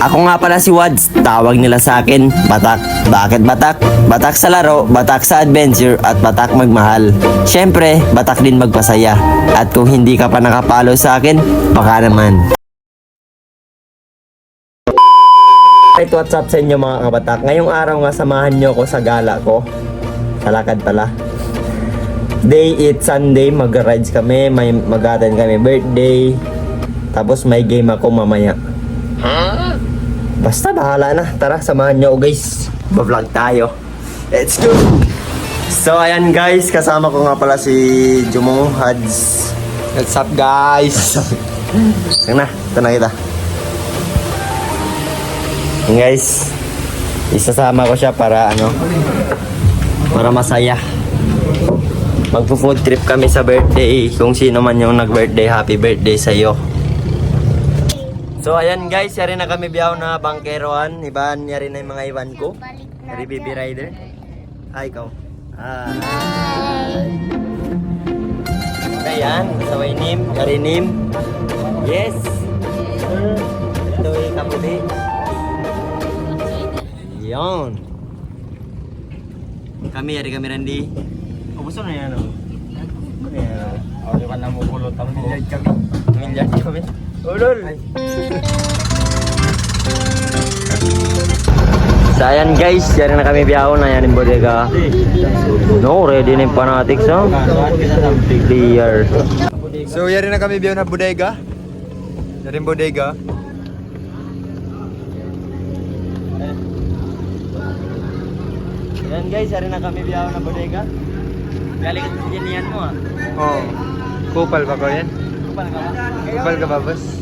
Ako nga pala si Wads, tawag nila sa akin, Batak. Bakit Batak? Batak sa laro, Batak sa adventure, at Batak magmahal. Syempre, Batak din magpasaya. At kung hindi ka pa nakapalo sa akin, baka naman. Right, what's up sa inyo mga kabatak? Ngayong araw nga samahan nyo ko sa gala ko. Sa lakad pala. Day 8 Sunday, mag-rides kami, mag-attend kami birthday. Tapos may game ako mamaya. Basta bahala na. Tara, samahan nyo guys. Ba-vlog tayo. Let's go! So ayan guys, kasama ko nga pala si Jumong Hads. What's up guys? Sige na, ito na kita. Ayan guys, isasama ko siya para para masaya. Magpo-food trip kami sa birthday. Kung sino man yung nag-birthday, happy birthday sa'yo. So ayan guys, yari na kami biyaw na bangkeroan. Iban, yari na yung mga iwan ko. Yari baby rider. Hi, ikaw. Hi. Ayan, saway nim, yari nim. Yes. Ito yung kapuli. Yan. Yari kami Randy. Gusto na yan, Di ba namumulot ang buhok? Milyard kami. Ulol! So ayan guys, yan na kami biyaho na yan yung bodega. No, ready na yung fanatics, ha? Clear. So yari na kami biyaw na bodega. Yari yung bodega. Yan guys, yan na kami biyaho na bodega. Galing at yan mo, ha? Oh. Kupal ba ko yan? Kupal ka ba? Kupal ka ba boss?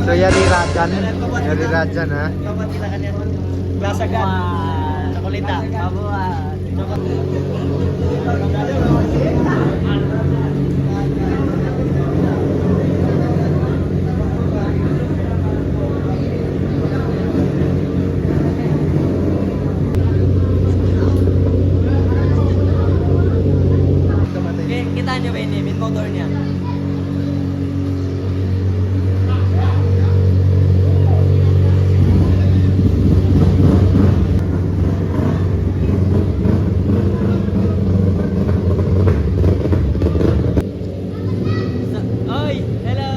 So yari Rajan. Yari Rajan ha? Klasagan. Chocolate. Kita nyo ba yung motor niya? Oy! Hello!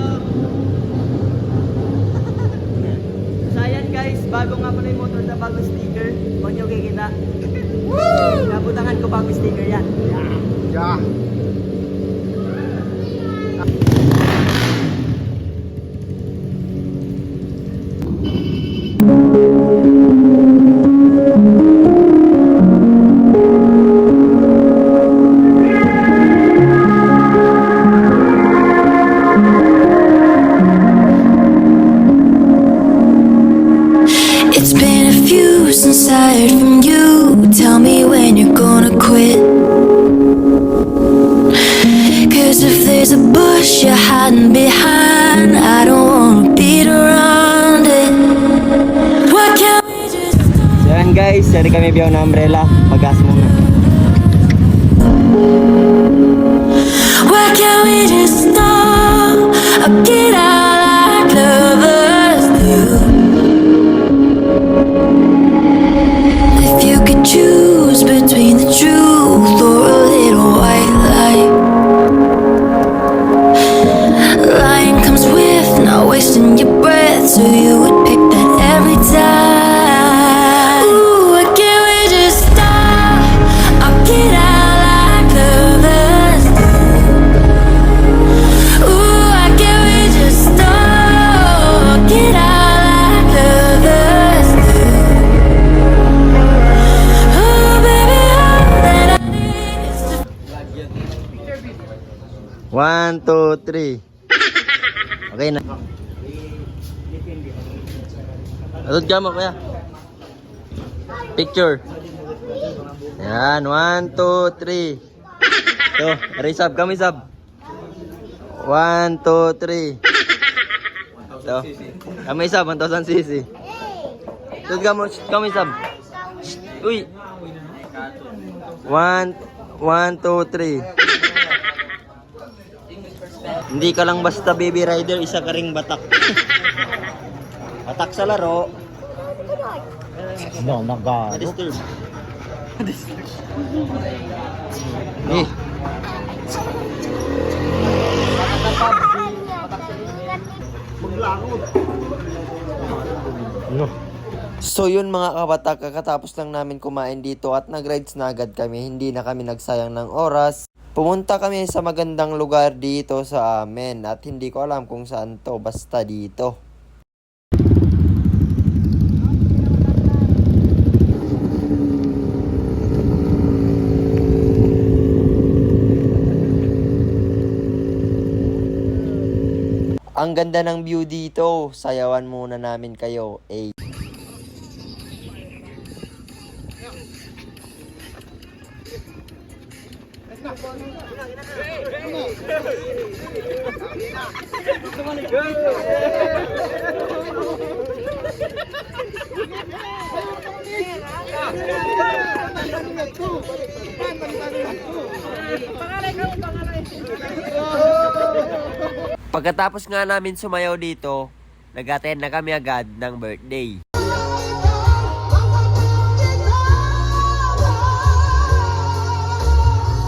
So ayan guys, bago nga pala yung motor na bago sticker. Huwag nyo kikita. Woo! Nabutangan ko bago sticker yan. Yeah. It's been a few since I heard from you. Tell me when you're gonna quit. Cause if there's a bush you're hiding behind, I don't wanna beat around it. Why can't we just So yan guys, yari kami biyaw na umbrella. Pag-gas muna. Why can't we just stop? I'll get out like lovers do. If you could choose between the truth or a little white lie, lying comes with not wasting your breath, so you would pick that every time. Ooh, why can't we just stop? I'll get out like lovers do. Ooh, why can't we just stop? Get out like lovers do. Oh baby, all that I need is to 1, 2, 3. Okay na. Atod ka mo kuya. Picture. Yan, 1, 2, 3. Ito, raise up kami sab. 1, 2, 3. Ito. Kami sab, 1,000 cc. Atod ka mo, kami sab. Uy. 1, 2, 3. Hindi ka lang basta baby rider, isa ka ring batak. Batak sa laro. No, Na-disturb. Eh. No. So yun mga kabatak, kakatapos lang namin kumain dito at nag-rides na agad kami. Hindi na kami nagsayang ng oras. Pumunta kami sa magandang lugar dito sa amin at hindi ko alam kung saan to, basta dito. Ang ganda ng view dito. Sayawan muna namin kayo. Pagkatapos nga namin sumayaw dito, nag-attend na kami agad ng birthday.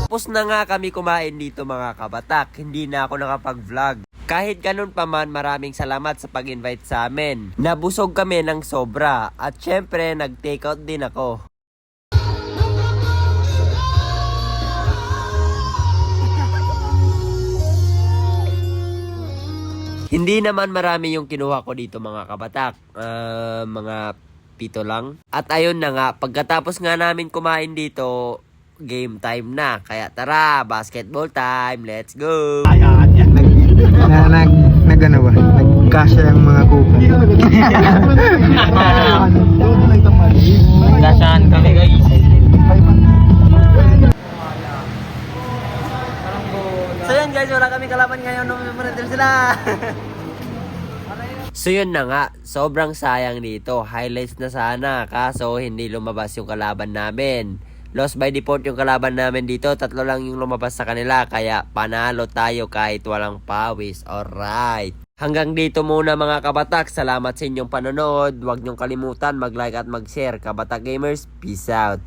Tapos na nga kami kumain dito mga kabatak, hindi na ako nakapag-vlog. Kahit ganun pa man, maraming salamat sa pag-invite sa amin. Nabusog kami ng sobra at syempre nag-take out din ako. Hindi naman marami yung kinuha ko dito mga kabatak. Mga 7 lang. At ayun na nga, pagkatapos nga namin kumain dito, game time na. Kaya tara, basketball time. Let's go! Nag-ano ba? Nagkasya yung mga kuka. Nagkasyahan kami guys. So yun guys, wala kami kalaban ngayon. Numerator sila. So yun na nga, sobrang sayang dito. Highlights na sana, kaso hindi lumabas yung kalaban namin. Lost by default yung kalaban namin dito. 3 lang yung lumabas sa kanila, kaya panalo tayo kahit walang pawis. Alright. Hanggang dito muna mga kabatak. Salamat sa inyong panonood. Huwag niyong kalimutan mag-like at mag-share. Kabatak Gamers, peace out.